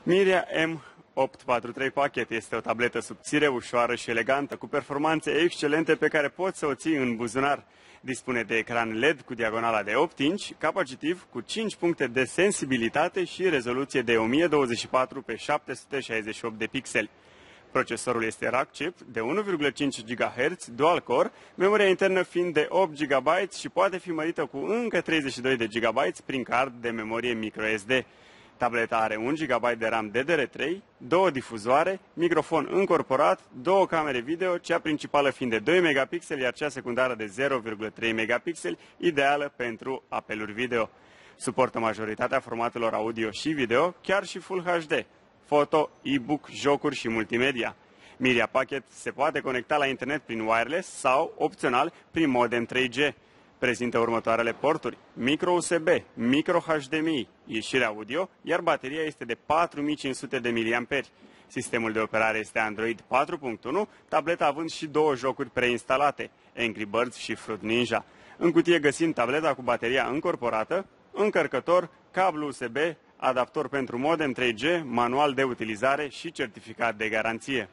Miria M843 Pocket este o tabletă subțire, ușoară și elegantă, cu performanțe excelente pe care poți să o ții în buzunar. Dispune de ecran LED cu diagonala de 8 inch, capacitiv cu 5 puncte de sensibilitate și rezoluție de 1024 pe 768 de pixeli. Procesorul este rack chip de 1,5 GHz, dual core, memoria internă fiind de 8 GB și poate fi mărită cu încă 32 de GB prin card de memorie microSD. Tableta are 1 GB de RAM DDR3, 2 difuzoare, microfon încorporat, 2 camere video, cea principală fiind de 2 megapixeli, iar cea secundară de 0,3 megapixeli, ideală pentru apeluri video. Suportă majoritatea formatelor audio și video, chiar și Full HD, foto, e-book, jocuri și multimedia. Miria Pocket se poate conecta la internet prin wireless sau, opțional, prin modem 3G. Prezintă următoarele porturi: micro USB, micro HDMI, ieșire audio, iar bateria este de 4500 de mAh. Sistemul de operare este Android 4.1, tableta având și 2 jocuri preinstalate, Angry Birds și Fruit Ninja. În cutie găsim tableta cu bateria încorporată, încărcător, cablu USB, adaptor pentru modem 3G, manual de utilizare și certificat de garanție.